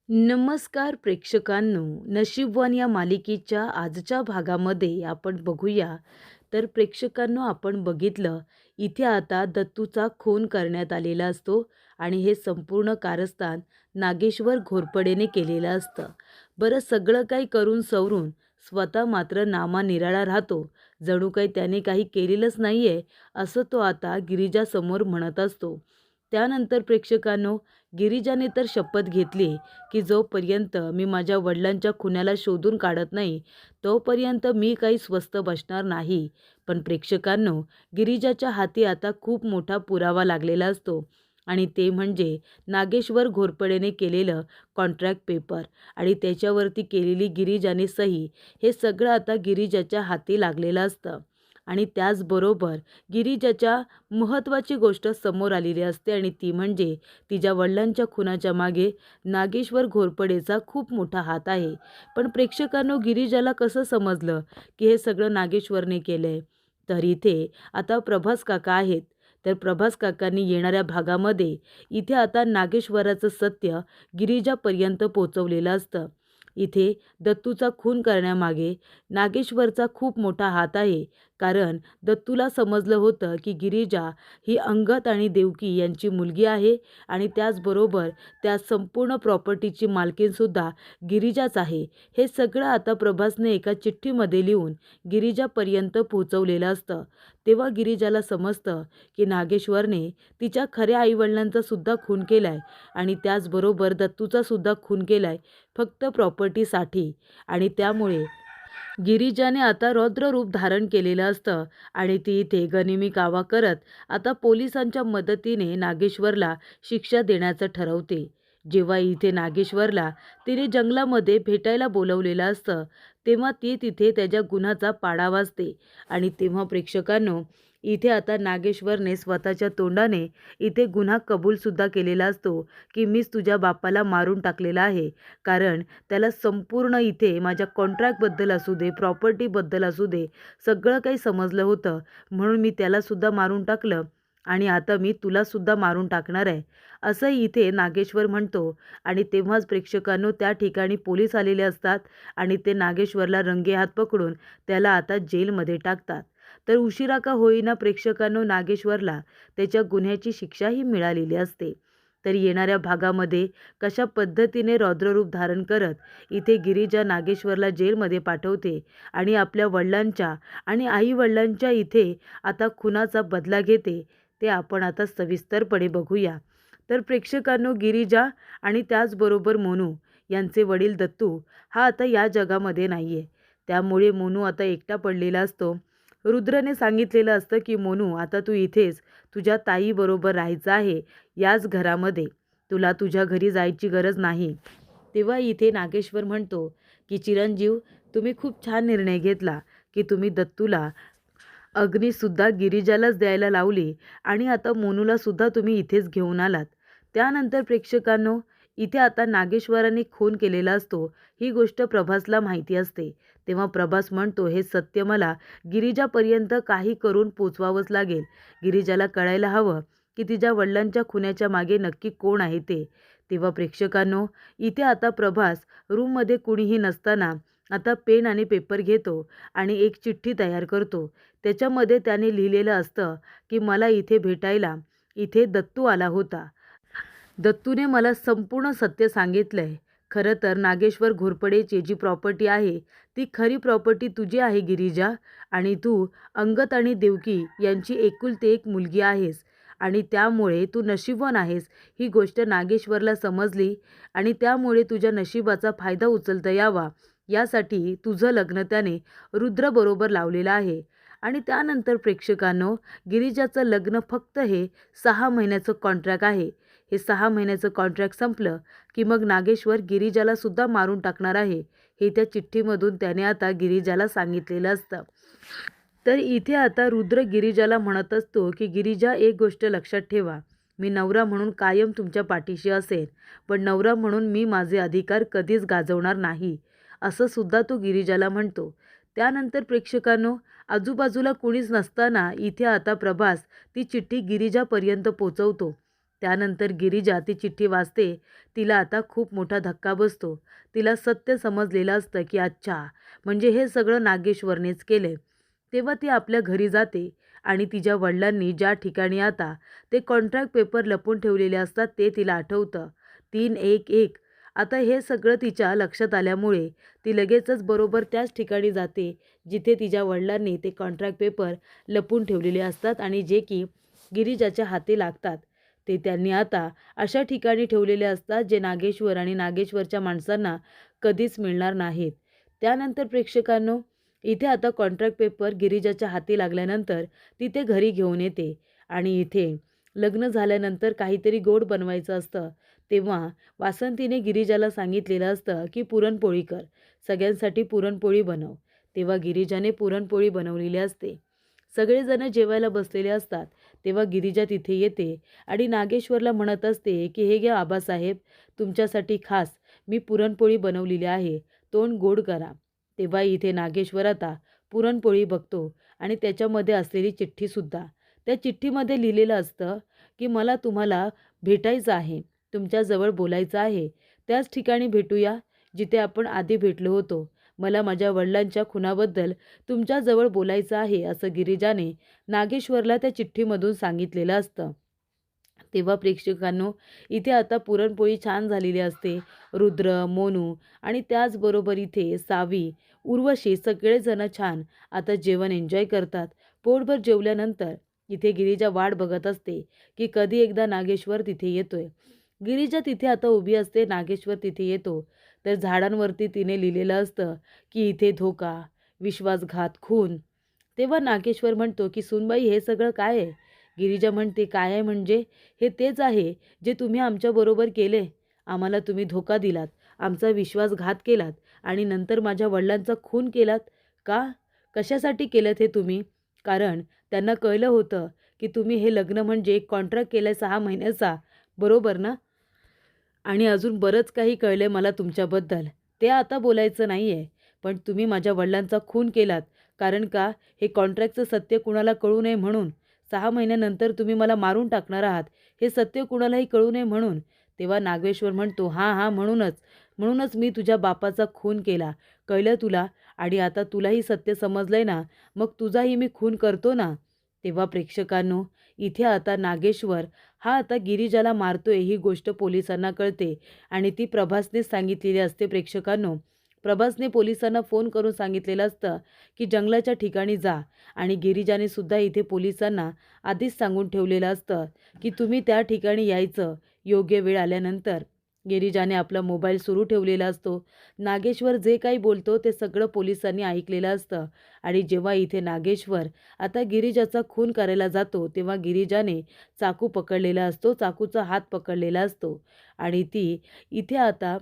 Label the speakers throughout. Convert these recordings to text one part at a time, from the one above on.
Speaker 1: नमस्कार प्रेक्षकांनो, नशीबवान या मालिकेच्या आजच्या भागामध्ये आपण बघूया. तर प्रेक्षकांनो, आपण बघितलं इथे आता दत्तूचा खून करण्यात आलेला असतो आणि हे संपूर्ण कारस्थान नागेश्वर घोरपडेने केलेलं असतं. बरं, सगळं काही करून सवरून स्वतः मात्र नामानिराळा राहतो. जणू काही त्याने काही केलेलंच नाहीये असं तो आता गिरिजासमोर म्हणत असतो. त्यानंतर प्रेक्षकांनो, गिरिजाने तर शपथ घेतली की जोपर्यंत मी माझ्या वडिलांच्या खुन्याला शोधून काढत नाही, तोपर्यंत मी काही स्वस्थ बसणार नाही. पण प्रेक्षकांनो, गिरिजाच्या हाती आता खूप मोठा पुरावा लागलेला असतो आणि ते म्हणजे नागेश्वर घोरपडेने केलेलं कॉन्ट्रॅक्ट पेपर आणि त्याच्यावरती केलेली गिरिजाने सही. हे सगळं आता गिरिजाच्या हाती लागलेलं असतं आणि त्याचबरोबर गिरिजाच्या महत्त्वाची गोष्ट समोर आलेली असते आणि ती म्हणजे तिच्या वडिलांच्या खुनाच्या मागे नागेश्वर घोरपडेचा खूप मोठा हात आहे. पण प्रेक्षकांनो, गिरिजाला कसं समजलं की हे सगळं नागेश्वरने केलंय? तर इथे आता प्रभास काका आहेत. तर प्रभास काकांनी येणाऱ्या भागामध्ये इथे आता नागेश्वराचं सत्य गिरिजापर्यंत पोचवलेलं असतं. इथे दत्तूचा खून करण्यामागे नागेश्वरचा खूप मोठा हात आहे. कारण दत्तूला समजलं होतं की गिरिजा ही अंगद आणि देवकी यांची मुलगी आहे आणि त्याचबरोबर त्या संपूर्ण प्रॉपर्टीची मालकीनसुद्धा गिरिजाच आहे. हे सगळं आता प्रभासने एका चिठ्ठीमध्ये लिहून गिरिजापर्यंत पोहोचवलेलं असतं. तेव्हा गिरिजाला समजतं की नागेश्वरने तिच्या खऱ्या आईवडिलांचा सुद्धा खून केलाय आणि त्याचबरोबर दत्तूचा सुद्धा खून केलाय फक्त प्रॉपर्टीसाठी. आणि त्यामुळे गिरिजाने आता रौद्र रूप धारण केलेलं असतं आणि ती इथे गनिमी कावा करत आता पोलिसांच्या मदतीने नागेश्वरला शिक्षा देण्याचं ठरवते. जेव्हा इथे नागेश्वरला तिने जंगलामध्ये भेटायला बोलवलेलं असतं, तेव्हा ती तिथे त्याच्या गुन्ह्याचा पाडा वाजते आणि तेव्हा प्रेक्षकांनो, इथे आता नागेश्वरने स्वतःच्या तोंडाने इथे गुन्हा कबूलसुद्धा केलेला असतो की मीच तुझ्या बापाला मारून टाकलेला आहे. कारण त्याला संपूर्ण इथे माझ्या कॉन्ट्रॅक्टबद्दल असू दे, प्रॉपर्टीबद्दल असू दे, सगळं काही समजलं होतं. म्हणून मी त्यालासुद्धा मारून टाकलं आणि आता मी तुलासुद्धा मारून टाकणार आहे, असं इथे नागेश्वर म्हणतो. आणि तेव्हाच प्रेक्षकांनो, त्या ठिकाणी पोलीस आलेले असतात आणि ते नागेश्वरला रंगेहात पकडून त्याला आता जेलमध्ये टाकतात. तर उशिरा का होईना प्रेक्षकांनो, नागेश्वरला त्याच्या गुन्ह्याची शिक्षाही मिळालेली असते. तर येणाऱ्या भागामध्ये कशा पद्धतीने रौद्ररूप धारण करत इथे गिरिजा नागेश्वरला जेलमध्ये पाठवते आणि आपल्या वडिलांच्या आणि आई-वडिलांच्या इथे आता खुनाचा बदला घेते, ते आपण आता सविस्तरपणे बघूया. तर प्रेक्षकांनो, गिरिजा आणि त्याचबरोबर मोनू यांचे वडील दत्तू हा आता या जगामध्ये नाही आहे. त्यामुळे मोनू आता एकटा पडलेला असतो. रुद्रने सांगितलेलं असतं की मोनू, आता तू इथेच तुझ्या ताईबरोबर राहायचं आहे, याच घरामध्ये. तुला तुझ्या घरी जायची गरज नाही. तेव्हा इथे नागेश्वर म्हणतो की चिरंजीव, तुम्ही खूप छान निर्णय घेतला की तुम्ही दत्तूला अग्नीसुद्धा गिरिजालाच द्यायला लावली आणि आता मोनूला सुद्धा तुम्ही इथेच घेऊन आलात. त्यानंतर प्रेक्षकांनो, इथे आता नागेश्वराने खून केलेला असतो ही गोष्ट प्रभासला माहिती असते. तेव्हा प्रभास म्हणतो, हे सत्य मला गिरिजापर्यंत काही करून पोचवावंच लागेल. गिरिजाला कळायला हवं की तिच्या वडिलांच्या खुन्याच्या मागे नक्की कोण आहे ते. तेव्हा प्रेक्षकांनो, इथे आता प्रभास रूममध्ये कुणीही नसताना आता पेन आणि पेपर घेतो आणि एक चिठ्ठी तयार करतो. त्याच्यामध्ये त्याने लिहिलेलं असतं की मला इथे भेटायला इथे दत्तू आला होता. दत्तूने मला संपूर्ण सत्य सांगितलंय. खरं तर नागेश्वर घोरपडेची जी प्रॉपर्टी आहे, ती खरी प्रॉपर्टी तुझी आहे गिरिजा, आणि तू अंगद आणि देवकी यांची एकुलती एक मुलगी आहेस आणि त्यामुळे तू नशीबवान आहेस. ही गोष्ट नागेश्वरला समजली आणि त्यामुळे तुझ्या नशिबाचा फायदा उचलता यावा यासाठी तुझं लग्न त्याने रुद्रबरोबर लावलेलं आहे. आणि त्यानंतर प्रेक्षकांनो, गिरिजाचं लग्न फक्त हे 6 महिन्याचं कॉन्ट्रॅक्ट आहे. हे 6 महिन्याचं कॉन्ट्रॅक्ट संपलं की मग नागेश्वर गिरिजाला सुद्धा मारून टाकणार आहे, हे त्या चिठ्ठीमधून त्याने आता गिरिजाला सांगितलेलं असतं. तर इथे आता रुद्र गिरिजाला म्हणत असतो की गिरिजा, एक गोष्ट लक्षात ठेवा, मी नवरा म्हणून कायम तुमच्या पाठीशी असेन, पण नवरा म्हणून मी माझे अधिकार कधीच गाजवणार नाही, असं सुद्धा तो गिरिजाला म्हणतो. त्यानंतर प्रेक्षकांनो, आजूबाजूला कुणीच नसताना इथे आता प्रभास ती चिठ्ठी गिरिजापर्यंत पोचवतो. त्यानंतर गिरिजा ती चिठ्ठी वाचते. तिला आता खूप मोठा धक्का बसतो. तिला सत्य समजलेलं असतं की अच्छा, म्हणजे हे सगळं नागेश्वरनेच केले. तेव्हा ती आपल्या घरी जाते आणि तिच्या वडिलांनी ज्या ठिकाणी आता ते कॉन्ट्रॅक्ट पेपर लपवून ठेवलेले असतात ते तिला आठवतं. 311. आता हे सगळं तिच्या लक्षात आल्यामुळे ती लगेचच बरोबर त्याच ठिकाणी जाते जिथे तिच्या वडिलांनी ते कॉन्ट्रॅक्ट पेपर लपवून ठेवलेले असतात आणि जे की गिरिजाच्या हाती लागतात. ते त्यांनी आता अशा ठिकाणी ठेवलेले असतात जे नागेश्वर आणि नागेश्वरच्या माणसांना कधीच मिळणार नाहीत. त्यानंतर प्रेक्षकांनो, इथे आता कॉन्ट्रॅक्ट पेपर गिरिजाच्या हाती लागल्यानंतर ती ते घरी घेऊन येते आणि इथे लग्न झाल्यानंतर काहीतरी गोड बनवायचं असतं. तेव्हा वासंतीने गिरिजाला सांगितलेलं असतं की पुरणपोळी कर, सगळ्यांसाठी पुरणपोळी बनव. तेव्हा गिरिजाने पुरणपोळी बनवलेली असते. सगळेजण जेवायला बसलेले असतात. तेव्हा गिरिजा तिथे येते आणि नागेश्वरला म्हणत असते की हे घ्या आबासाहेब, तुमच्यासाठी खास मी पुरणपोळी बनवलेली आहे, तोंड गोड करा. तेव्हा इथे नागेश्वर आता पुरणपोळी बघतो आणि त्याच्यामध्ये असलेली चिठ्ठीसुद्धा. त्या चिठ्ठीमध्ये लिहिलेलं असतं की मला तुम्हाला भेटायचं आहे, तुमच्याजवळ बोलायचं आहे. त्याच ठिकाणी भेटूया जिथे आपण आधी भेटलो होतो. मला माझ्या वडिलांच्या खुनाबद्दल तुमच्याजवळ बोलायचं आहे, असं गिरिजाने नागेश्वरला त्या चिठ्ठीमधून सांगितलेलं असतं. तेव्हा प्रेक्षकांनो, इथे आता पुरणपोळी छान झालेली असते. रुद्र, मोनू आणि त्याचबरोबर इथे सावी, उर्वशी सगळेजण छान आता जेवण एन्जॉय करतात. पोटभर जेवल्यानंतर इथे गिरिजा वाट बघत असते की कधी एकदा नागेश्वर तिथे येतोय. गिरिजा तिथे आता उभी असते, नागेश्वर तिथे येतो. तर झाडांवरती तिने लिहिलेलं असतं की इथे धोका, विश्वासघात, खून. तेव्हा नागेश्वर म्हणतो की "सूनबाई, हे सगळं काय आहे?" गिरिजा म्हणते, "काय आहे म्हणजे? हे तेच आहे जे तुम्ही आमच्याबरोबर केले. आम्हाला तुम्ही धोका दिलात, आमचा विश्वासघात केलात आणि नंतर माझ्या वडिलांचा खून केलात. का? कशासाठी केलं हे तुम्ही?" कारण त्यांना कळलं होतं की तुम्ही हे लग्न म्हणजे एक कॉन्ट्रॅक्ट केलं आहे 6 महिन्याचा, बरोबर ना? आणि अजून बरंच काही कळलंय मला तुमच्याबद्दल. ते आता बोलायचं नाहीये. पण तुम्ही माझ्या वडिलांचा खून केलात. कारण का? हे कॉन्ट्रॅक्टचं सत्य कुणाला कळू नये म्हणून. 6 महिन्यानंतर तुम्ही मला मारून टाकणार आहात. हे सत्य कुणालाही कळू नये म्हणून. तेव्हा नागेश्वर म्हणतो, "हां, हां, म्हणूनच. म्हणूनच मी तुझ्या बापाचा खून केला. कळलं तुला? आणि आता तुलाही सत्य समजलंय ना? मग तुझाही मी खून करतो ना." तेव्हा प्रेक्षकांनो, इथे आता नागेश्वर हा आता गिरिजाला मारतोय ही गोष्ट पोलिसांना कळते आणि ती प्रभासनेच सांगितलेली असते प्रेक्षकांनो. प्रभासने पोलिसांना फोन करून सांगितलेलं असतं की जंगलाच्या ठिकाणी जा आणि गिरिजाने सुद्धा इथे पोलिसांना आधीच सांगून ठेवलेलं असतं की तुम्ही त्या ठिकाणी यायचं योग्य वेळ आल्यानंतर. गिरिजाने आपला मोबाईल सुरू ठेवलेला असतो. नागेश्वर जे काही बोलतो ते सगळं पोलिसांनी ऐकलेलं असतं आणि जेव्हा इथे नागेश्वर आता गिरिजाचा खून करायला जातो तेव्हा गिरिजाने चाकू पकडलेला असतो, चाकूचा हात पकडलेला असतो आणि ती इथे आता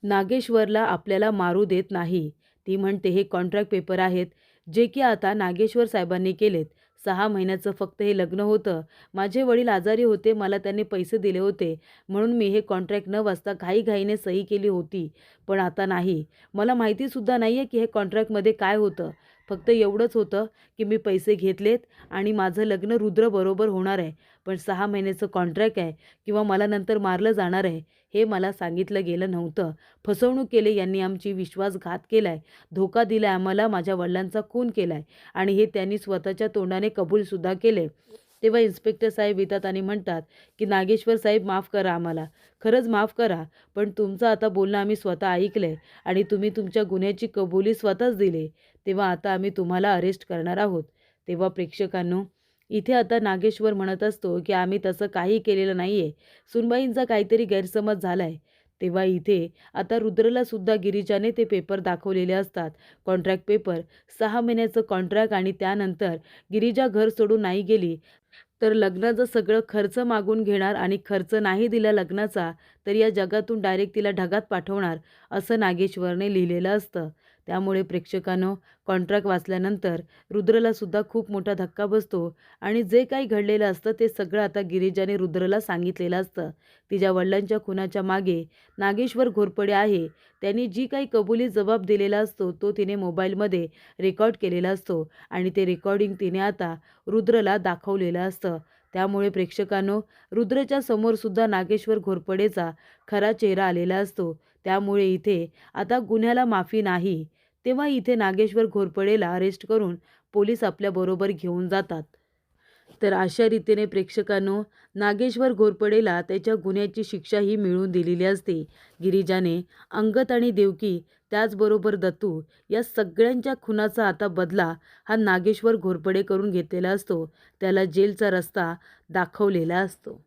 Speaker 1: नागेश्वरला आपल्याला मारू देत नाही. ती म्हणते, "हे कॉन्ट्रॅक्ट पेपर आहेत, जे की आता नागेश्वर साहेबांनी केलेत. 6 महिन्याचं फक्त हे लग्न होतं. माझे वडील आजारी होते, मला त्यांनी पैसे दिले होते, म्हणून मी हे कॉन्ट्रॅक्ट न वाचता घाईघाईने सही केली होती. पण आता नाही. मला माहितीसुद्धा नाही आहे की हे कॉन्ट्रॅक्टमध्ये काय होतं. फक्त एवढंच होतं की मी पैसे घेतलेत आणि माझं लग्न रुद्रबरोबर होणार आहे. पण 6 महिन्याचं कॉन्ट्रॅक्ट आहे किंवा मला नंतर मारलं जाणार आहे, हे मला सांगितलं गेलं नव्हतं. फसवणूक केली यांनी, आमची विश्वासघात केलाय, धोका दिलाय आम्हाला, माझ्या वडिलांचा खून केलाय आणि हे त्यांनी स्वतःच्या तोंडाने कबूलसुद्धा केले." तेव्हा इन्स्पेक्टर साहेब येतात आणि म्हणतात की "नागेश्वर साहेब, माफ करा आम्हाला, खरंच माफ करा. पण तुमचं आता बोलणं आम्ही स्वतः ऐकलंय आणि तुम्ही तुमच्या गुन्ह्याची कबुली स्वतःच दिली. तेव्हा आता आम्ही तुम्हाला अरेस्ट करणार आहोत." तेव्हा प्रेक्षकांनो, इथे आता नागेश्वर म्हणत असतो की "आम्ही तसं काही केलेलं नाहीये. सुनबाईंचा काहीतरी गैरसमज झालाय." तेव्हा इथे आता रुद्रला सुद्धा गिरिजाने ते पेपर दाखवलेले असतात. कॉन्ट्रॅक्ट पेपर, 6 महिन्याचं कॉन्ट्रॅक्ट आणि त्यानंतर गिरिजा घर सोडून नाही गेली तर लग्नाचं सगळं खर्च मागून घेणार आणि खर्च नाही दिला लग्नाचा तर या जगातून डायरेक्ट तिला ढगात पाठवणार, असं नागेश्वरने लिहिलेलं असतं. त्यामुळे प्रेक्षकांनो, कॉन्ट्रॅक्ट वाचल्यानंतर रुद्रला सुद्धा खूप मोठा धक्का बसतो आणि जे काही घडलेलं असतं ते सगळं आता गिरिजाने रुद्रला सांगितलेलं असतं. तिच्या वडिलांच्या खुनाच्या मागे नागेश्वर घोरपडे आहे. त्यांनी जी काही कबुली जबाब दिलेला असतो तो तिने मोबाईलमध्ये रेकॉर्ड केलेला असतो आणि ते रेकॉर्डिंग तिने आता रुद्रला दाखवलेलं असतं. त्यामुळे प्रेक्षकांनो, रुद्रच्या समोरसुद्धा नागेश्वर घोरपडेचा खरा चेहरा आलेला असतो. त्यामुळे इथे आता गुन्ह्याला माफी नाही. तेव्हा इथे नागेश्वर घोरपडेला अरेस्ट करून पोलीस आपल्याबरोबर घेऊन जातात. तर अशा रीतीने प्रेक्षकांनो, नागेश्वर घोरपडेला त्याच्या गुन्ह्याची शिक्षाही मिळवून दिलेली असते. गिरिजाने, अंगद आणि देवकी त्याचबरोबर दत्तू या सगळ्यांच्या खुनाचा आता बदला हा नागेश्वर घोरपडे करून घेतलेला असतो. त्याला जेलचा रस्ता दाखवलेला असतो.